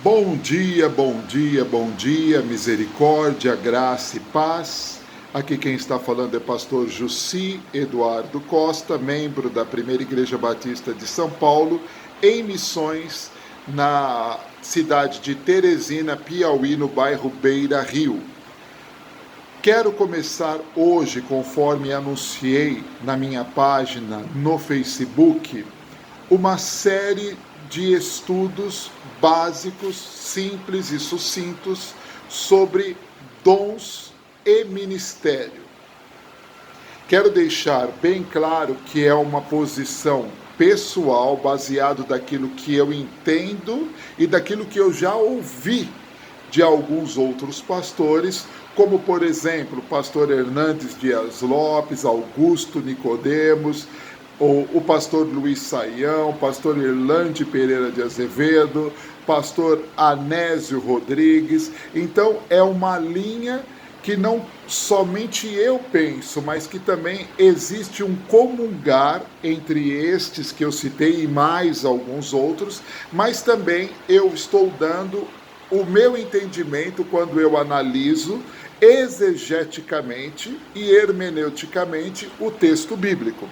Bom dia, bom dia, bom dia, misericórdia, graça e paz. Aqui quem está falando é pastor Jussi Eduardo Costa, membro da Primeira Igreja Batista de São Paulo, em missões na cidade de Teresina, Piauí, no bairro Beira Rio. Quero começar hoje, conforme anunciei na minha página no Facebook, uma série de estudos básicos, simples e sucintos sobre dons e ministério. Quero deixar bem claro que é uma posição pessoal, baseado daquilo que eu entendo e daquilo que eu já ouvi de alguns outros pastores, como por exemplo, o pastor Hernandes Dias Lopes, Augusto Nicodemos, o pastor Luiz Saião, pastor Irlande Pereira de Azevedo, pastor Anésio Rodrigues. Então é uma linha que não somente eu penso, mas que também existe um comungar entre estes que eu citei e mais alguns outros, mas também eu estou dando o meu entendimento quando eu analiso exegeticamente e hermeneuticamente o texto bíblico.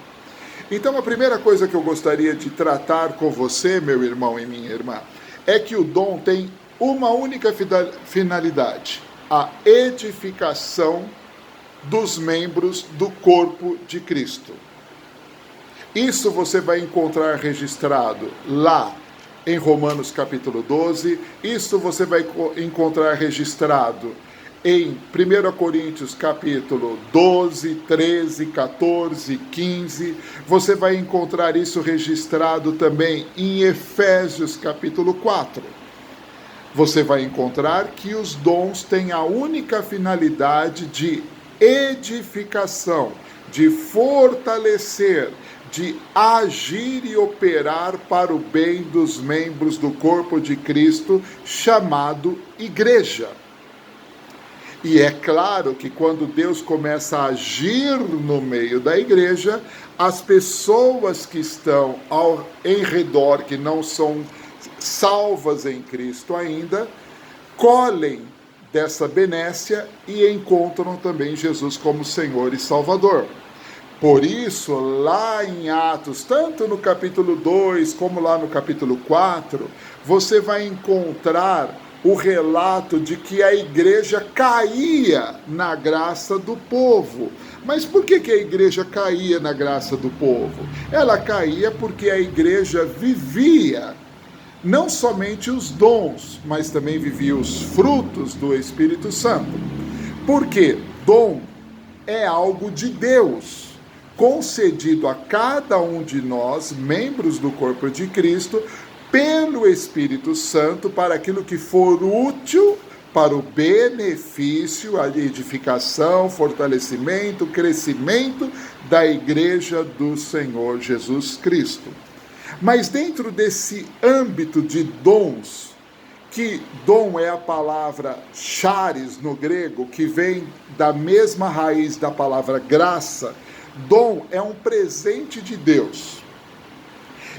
Então, a primeira coisa que eu gostaria de tratar com você, meu irmão e minha irmã, é que o dom tem uma única finalidade: a edificação dos membros do corpo de Cristo. Isso você vai encontrar registrado lá em Romanos capítulo 12, isso você vai encontrar registrado em 1 Coríntios capítulo 12, 13, 14, 15, você vai encontrar isso registrado também em Efésios capítulo 4. Você vai encontrar que os dons têm a única finalidade de edificação, de fortalecer, de agir e operar para o bem dos membros do corpo de Cristo, chamado igreja. E é claro que quando Deus começa a agir no meio da igreja, as pessoas que estão em redor, que não são salvas em Cristo ainda, colhem dessa benécia e encontram também Jesus como Senhor e Salvador. Por isso, lá em Atos, tanto no capítulo 2 como lá no capítulo 4, você vai encontrar o relato de que a igreja caía na graça do povo. Mas por que a igreja caía na graça do povo? Ela caía porque a igreja vivia não somente os dons, mas também vivia os frutos do Espírito Santo. Porque dom é algo de Deus, concedido a cada um de nós, membros do corpo de Cristo, pelo Espírito Santo, para aquilo que for útil para o benefício, a edificação, fortalecimento, crescimento da igreja do Senhor Jesus Cristo. Mas dentro desse âmbito de dons, que dom é a palavra charis no grego, que vem da mesma raiz da palavra graça, dom é um presente de Deus.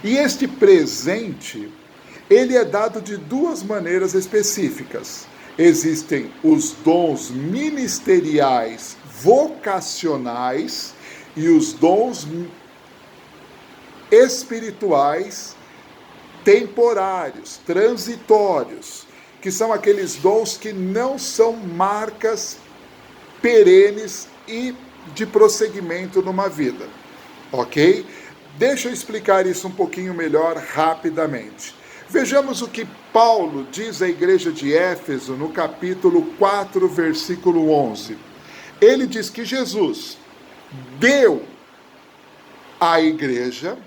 E este presente, ele é dado de duas maneiras específicas. Existem os dons ministeriais vocacionais e os dons espirituais temporários, transitórios, que são aqueles dons que não são marcas perenes e de prosseguimento numa vida, ok? Deixa eu explicar isso um pouquinho melhor rapidamente. Vejamos o que Paulo diz à igreja de Éfeso no capítulo 4, versículo 11. Ele diz que Jesus deu à igreja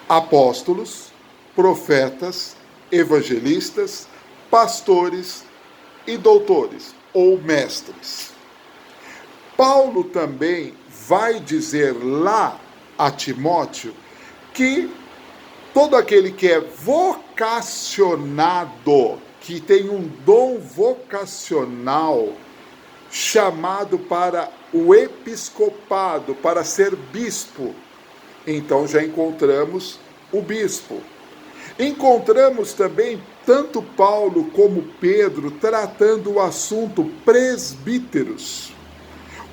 apóstolos, profetas, evangelistas, pastores e doutores, ou mestres. Paulo também vai dizer lá a Timóteo que todo aquele que é vocacionado, que tem um dom vocacional, chamado para o episcopado, para ser bispo, então já encontramos o bispo. Encontramos também tanto Paulo como Pedro tratando o assunto presbíteros,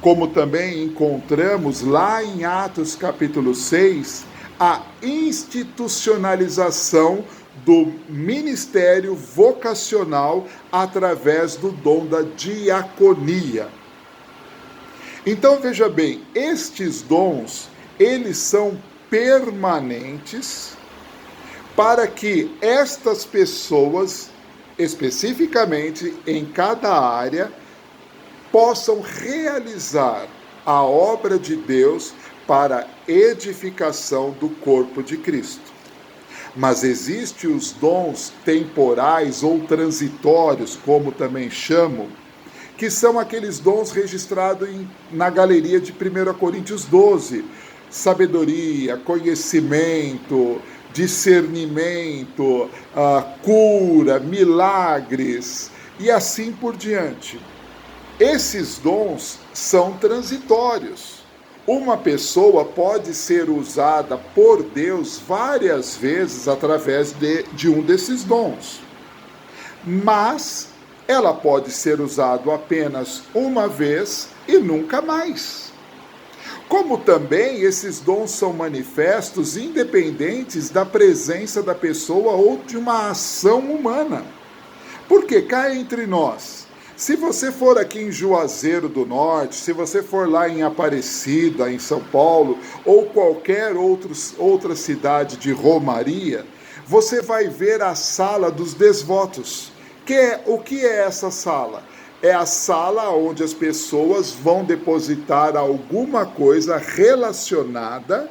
como também encontramos lá em Atos capítulo 6, a institucionalização do ministério vocacional através do dom da diaconia. Então veja bem, estes dons, eles são permanentes para que estas pessoas, especificamente em cada área, possam realizar a obra de Deus para a edificação do corpo de Cristo. Mas existem os dons temporais ou transitórios, como também chamam, que são aqueles dons registrados na galeria de 1 Coríntios 12. Sabedoria, conhecimento, discernimento, cura, milagres e assim por diante. Esses dons são transitórios. Uma pessoa pode ser usada por Deus várias vezes através de um desses dons. Mas ela pode ser usada apenas uma vez e nunca mais. Como também esses dons são manifestos independentes da presença da pessoa ou de uma ação humana. Porque cá entre nós, se você for aqui em Juazeiro do Norte, se você for lá em Aparecida, em São Paulo, ou qualquer outra cidade de romaria, você vai ver a sala dos desvotos. O que é essa sala? É a sala onde as pessoas vão depositar alguma coisa relacionada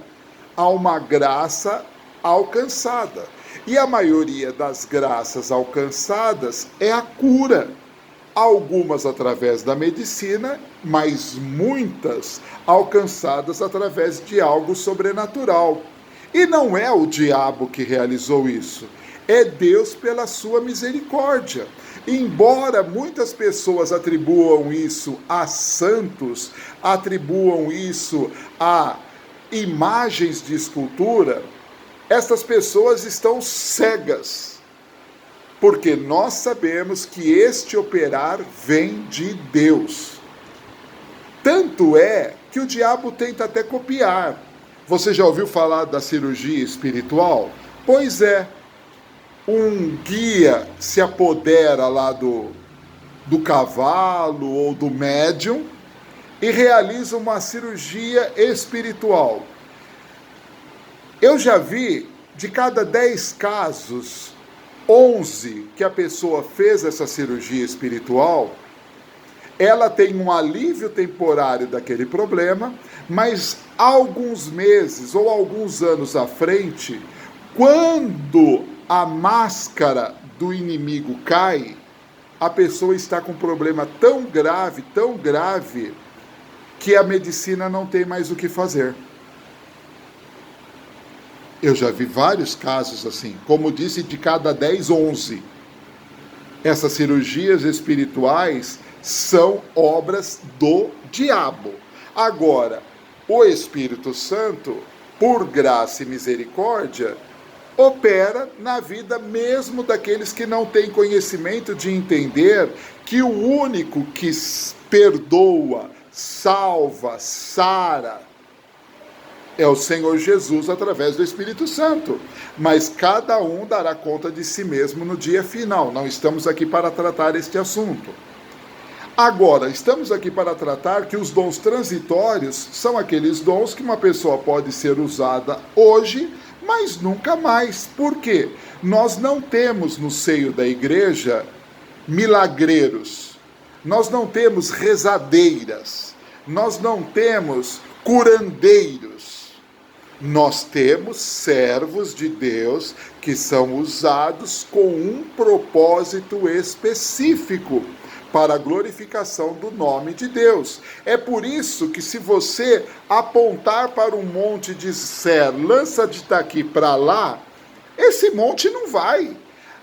a uma graça alcançada. E a maioria das graças alcançadas é a cura. Algumas através da medicina, mas muitas alcançadas através de algo sobrenatural. E não é o diabo que realizou isso, é Deus pela sua misericórdia. Embora muitas pessoas atribuam isso a santos, atribuam isso a imagens de escultura, estas pessoas estão cegas. Porque nós sabemos que este operar vem de Deus. Tanto é que o diabo tenta até copiar. Você já ouviu falar da cirurgia espiritual? Pois é, um guia se apodera lá do cavalo ou do médium e realiza uma cirurgia espiritual. Eu já vi, de cada 10 casos, 11 que a pessoa fez essa cirurgia espiritual, ela tem um alívio temporário daquele problema, mas alguns meses ou alguns anos à frente, quando a máscara do inimigo cai, a pessoa está com um problema tão grave, que a medicina não tem mais o que fazer. Eu já vi vários casos assim, como disse, de cada 10, 11. Essas cirurgias espirituais são obras do diabo. Agora, o Espírito Santo, por graça e misericórdia, opera na vida mesmo daqueles que não têm conhecimento de entender que o único que perdoa, salva, sara, é o Senhor Jesus através do Espírito Santo. Mas cada um dará conta de si mesmo no dia final. Não estamos aqui para tratar este assunto. Agora, estamos aqui para tratar que os dons transitórios são aqueles dons que uma pessoa pode ser usada hoje, mas nunca mais. Por quê? Nós não temos no seio da igreja milagreiros. Nós não temos rezadeiras. Nós não temos curandeiros. Nós temos servos de Deus que são usados com um propósito específico para a glorificação do nome de Deus. É por isso que se você apontar para um monte e disser, lança de daqui para lá, esse monte não vai.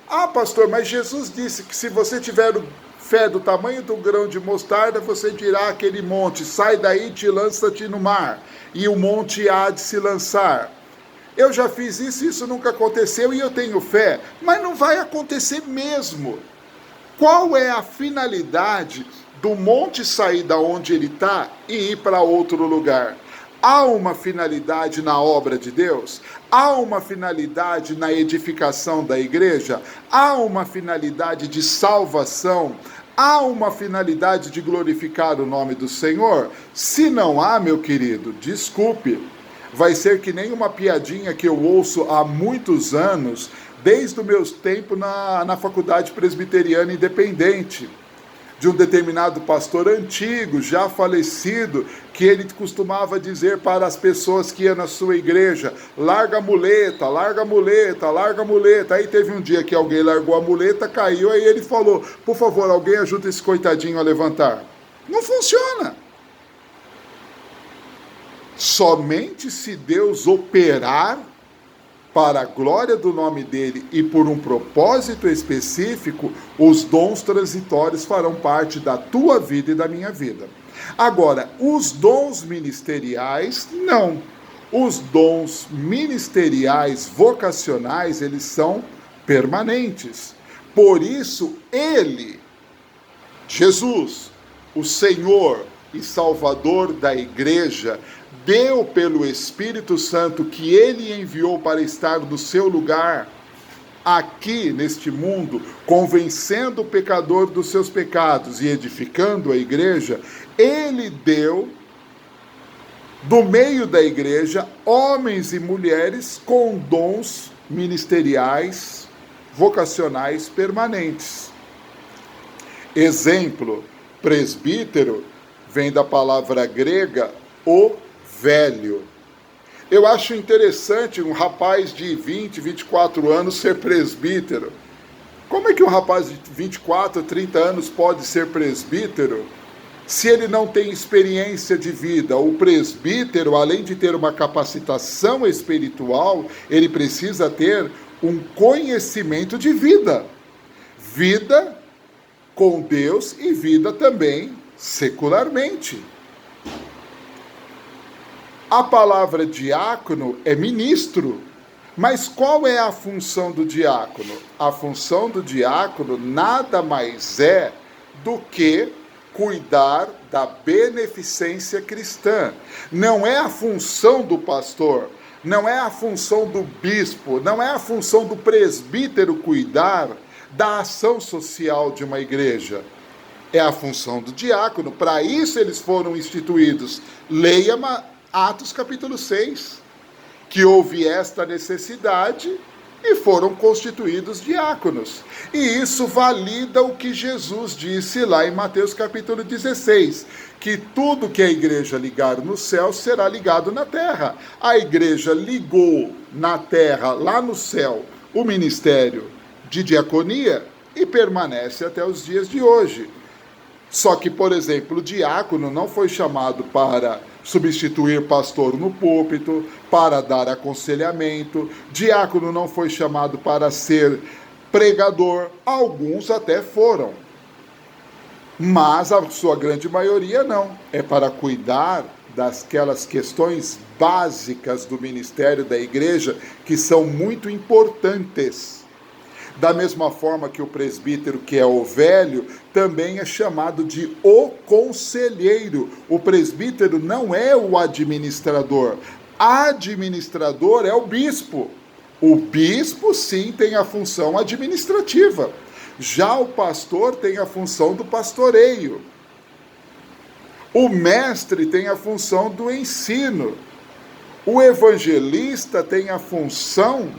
Ah, pastor, mas Jesus disse que se você tiver fé do tamanho do grão de mostarda, você dirá àquele monte, sai daí e te lança-te no mar, e o monte há de se lançar. Eu já fiz isso e isso nunca aconteceu e eu tenho fé. Mas não vai acontecer mesmo. Qual é a finalidade do monte sair da onde ele está e ir para outro lugar? Há uma finalidade na obra de Deus? Há uma finalidade na edificação da igreja? Há uma finalidade de salvação? Há uma finalidade de glorificar o nome do Senhor? Se não há, meu querido, desculpe, vai ser que nem uma piadinha que eu ouço há muitos anos, desde os meus tempos na Faculdade Presbiteriana Independente, de um determinado pastor antigo, já falecido, que ele costumava dizer para as pessoas que iam na sua igreja: larga a muleta, larga a muleta, larga a muleta. Aí teve um dia que alguém largou a muleta, caiu, aí ele falou: por favor, alguém ajuda esse coitadinho a levantar. Não funciona. Somente se Deus operar para a glória do nome dele e por um propósito específico, os dons transitórios farão parte da tua vida e da minha vida. Agora, os dons ministeriais, não. Os dons ministeriais vocacionais, eles são permanentes. Por isso, ele, Jesus, o Senhor e Salvador da igreja, deu pelo Espírito Santo que ele enviou para estar no seu lugar, aqui neste mundo, convencendo o pecador dos seus pecados e edificando a igreja, ele deu, do meio da igreja, homens e mulheres com dons ministeriais, vocacionais permanentes. Exemplo, presbítero, vem da palavra grega, o velho. Eu acho interessante um rapaz de 20, 24 anos ser presbítero. Como é que um rapaz de 24, 30 anos pode ser presbítero se ele não tem experiência de vida? O presbítero, além de ter uma capacitação espiritual, ele precisa ter um conhecimento de vida. Vida com Deus e vida também secularmente. A palavra diácono é ministro, mas qual é a função do diácono? A função do diácono nada mais é do que cuidar da beneficência cristã. Não é a função do pastor, não é a função do bispo, não é a função do presbítero cuidar da ação social de uma igreja. É a função do diácono. Para isso eles foram instituídos. Leia Atos capítulo 6, que houve esta necessidade e foram constituídos diáconos. E isso valida o que Jesus disse lá em Mateus capítulo 16, que tudo que a igreja ligar no céu será ligado na terra. A igreja ligou na terra, lá no céu, o ministério de diaconia e permanece até os dias de hoje. Só que, por exemplo, o diácono não foi chamado para substituir pastor no púlpito, para dar aconselhamento. Diácono não foi chamado para ser pregador. Alguns até foram, mas a sua grande maioria não. É para cuidar daquelas questões básicas do ministério da igreja que são muito importantes. Da mesma forma que o presbítero, que é o velho, também é chamado de o conselheiro. O presbítero não é o administrador. Administrador é o bispo. O bispo, sim, tem a função administrativa. Já o pastor tem a função do pastoreio. O mestre tem a função do ensino. O evangelista tem a função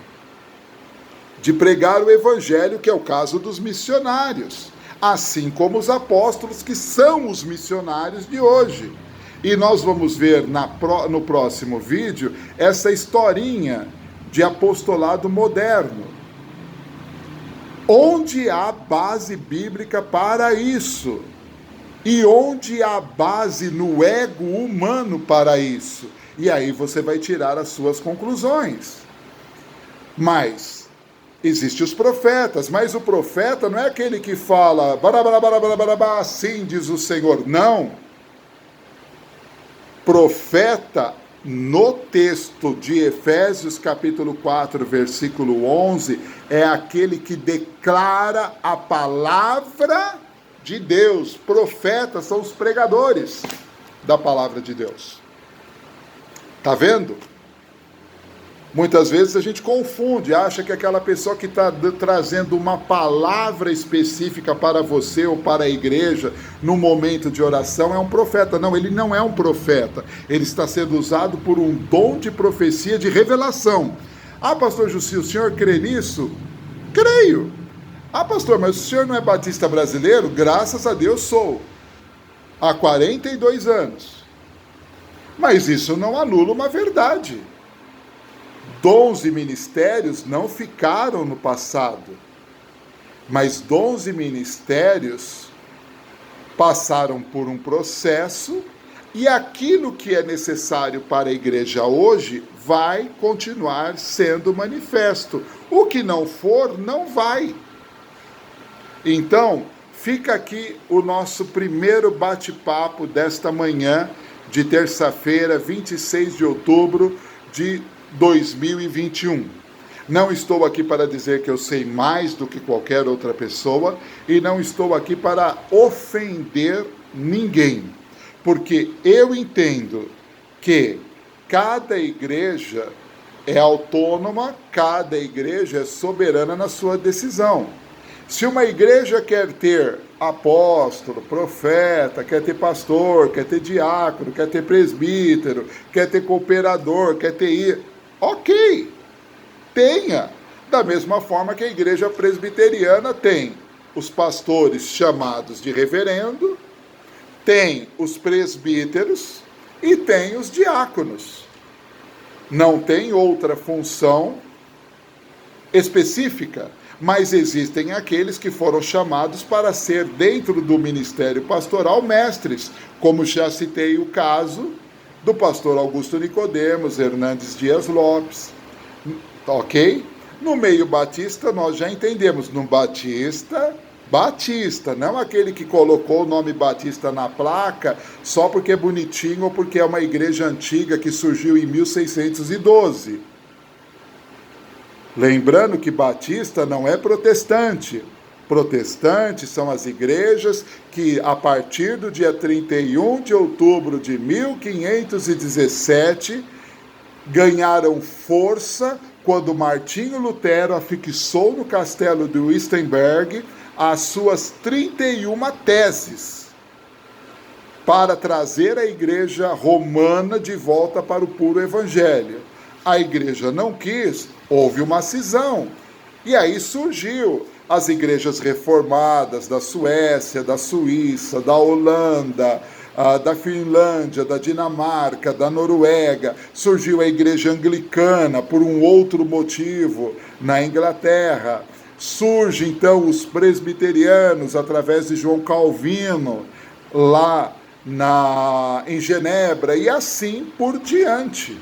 de pregar o evangelho, que é o caso dos missionários, assim como os apóstolos, que são os missionários de hoje. E nós vamos ver no próximo vídeo essa historinha de apostolado moderno, onde há base bíblica para isso e onde há base no ego humano para isso. E aí você vai tirar as suas conclusões. Mas existem os profetas, mas o profeta não é aquele que fala assim diz o Senhor, não. Profeta no texto de Efésios capítulo 4, versículo 11, é aquele que declara a palavra de Deus. Profetas são os pregadores da palavra de Deus. Tá vendo? Muitas vezes a gente confunde, acha que aquela pessoa que está trazendo uma palavra específica para você ou para a igreja no momento de oração é um profeta. Não, ele não é um profeta. Ele está sendo usado por um dom de profecia, de revelação. Ah, pastor Jussi, o senhor crê nisso? Creio. Ah, pastor, mas o senhor não é batista brasileiro? Graças a Deus sou. Há 42 anos. Mas isso não anula uma verdade. Dons e ministérios não ficaram no passado, mas dons e ministérios passaram por um processo e aquilo que é necessário para a igreja hoje vai continuar sendo manifesto. O que não for, não vai. Então, fica aqui o nosso primeiro bate-papo desta manhã de terça-feira, 26 de outubro de 2021. Não estou aqui para dizer que eu sei mais do que qualquer outra pessoa e não estou aqui para ofender ninguém, porque eu entendo que cada igreja é autônoma, cada igreja é soberana na sua decisão. Se uma igreja quer ter apóstolo, profeta, quer ter pastor, quer ter diácono, quer ter presbítero, quer ter cooperador, quer ter... Ok, tenha. Da mesma forma que a igreja presbiteriana tem os pastores chamados de reverendo, tem os presbíteros e tem os diáconos. Não tem outra função específica, mas existem aqueles que foram chamados para ser, dentro do ministério pastoral, mestres, como já citei o caso do pastor Augusto Nicodemos Hernandes Dias Lopes, ok? No meio batista, nós já entendemos, no Batista, não aquele que colocou o nome Batista na placa só porque é bonitinho ou porque é uma igreja antiga que surgiu em 1612. Lembrando que batista não é protestante. Protestantes são as igrejas que, a partir do dia 31 de outubro de 1517, ganharam força quando Martinho Lutero afixou no castelo de Wittenberg as suas 31 teses para trazer a igreja romana de volta para o puro evangelho. A igreja não quis, houve uma cisão. E aí surgiu as igrejas reformadas da Suécia, da Suíça, da Holanda, da Finlândia, da Dinamarca, da Noruega. Surgiu a igreja anglicana por um outro motivo na Inglaterra. Surge então os presbiterianos através de João Calvino lá em Genebra e assim por diante.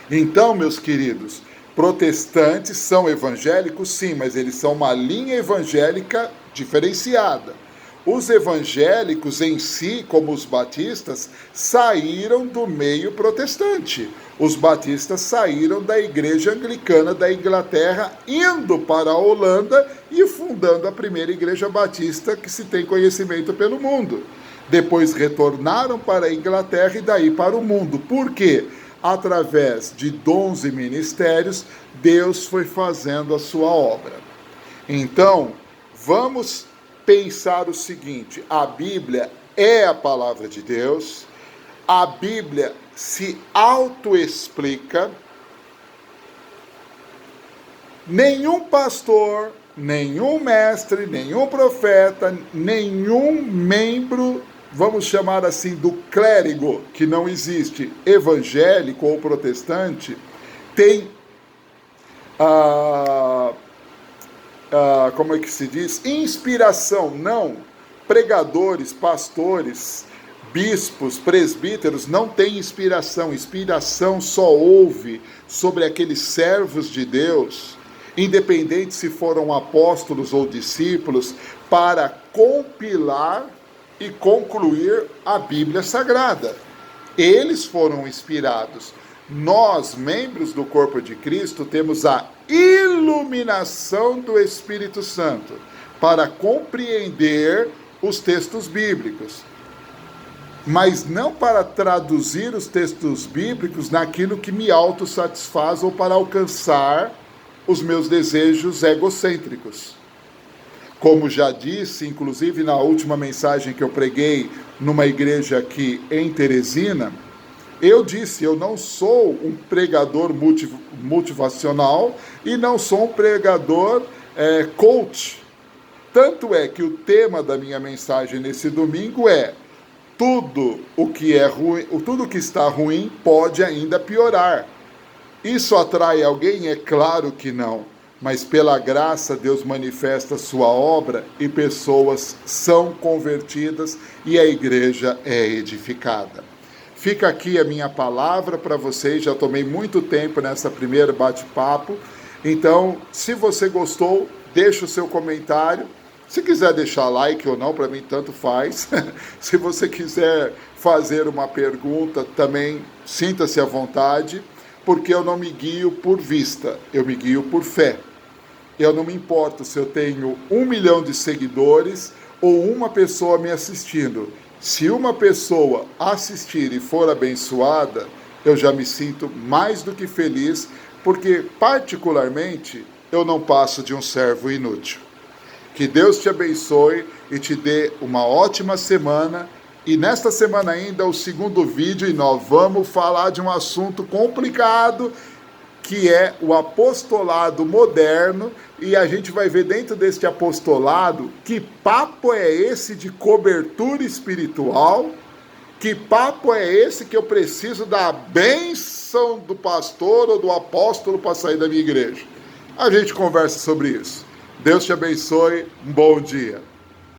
Então, meus queridos, protestantes são evangélicos, sim, mas eles são uma linha evangélica diferenciada. Os evangélicos em si, como os batistas, saíram do meio protestante. Os batistas saíram da igreja anglicana da Inglaterra, indo para a Holanda e fundando a primeira igreja batista que se tem conhecimento pelo mundo. Depois retornaram para a Inglaterra e daí para o mundo. Por quê? Através de dons e ministérios, Deus foi fazendo a sua obra. Então, vamos pensar o seguinte: a Bíblia é a palavra de Deus, a Bíblia se autoexplica, nenhum pastor, nenhum mestre, nenhum profeta, nenhum membro, vamos chamar assim, do clérigo, que não existe, evangélico ou protestante, tem, como é que se diz? Inspiração, não. Pregadores, pastores, bispos, presbíteros não têm inspiração. Inspiração só houve sobre aqueles servos de Deus, independente se foram apóstolos ou discípulos, para compilar e concluir a Bíblia Sagrada. Eles foram inspirados. Nós, membros do corpo de Cristo, temos a iluminação do Espírito Santo para compreender os textos bíblicos, mas não para traduzir os textos bíblicos naquilo que me autossatisfaz ou para alcançar os meus desejos egocêntricos. Como já disse, inclusive na última mensagem que eu preguei numa igreja aqui em Teresina, eu disse, eu não sou um pregador motivacional e não sou um pregador coach. Tanto é que o tema da minha mensagem nesse domingo é: tudo o que é ruim, tudo o que está ruim pode ainda piorar. Isso atrai alguém? É claro que não. Mas pela graça Deus manifesta a sua obra e pessoas são convertidas e a igreja é edificada. Fica aqui a minha palavra para vocês, já tomei muito tempo nessa primeira bate-papo. Então, se você gostou, deixa o seu comentário. Se quiser deixar like ou não, para mim tanto faz. Se você quiser fazer uma pergunta, também sinta-se à vontade, porque eu não me guio por vista, eu me guio por fé. Eu não me importo se eu tenho 1 milhão de seguidores ou uma pessoa me assistindo. Se uma pessoa assistir e for abençoada, eu já me sinto mais do que feliz, porque particularmente eu não passo de um servo inútil. Que Deus te abençoe e te dê uma ótima semana. E nesta semana ainda o segundo vídeo, e nós vamos falar de um assunto complicado, que é o apostolado moderno, e a gente vai ver dentro deste apostolado que papo é esse de cobertura espiritual, que papo é esse que eu preciso da bênção do pastor ou do apóstolo para sair da minha igreja. A gente conversa sobre isso. Deus te abençoe, um bom dia.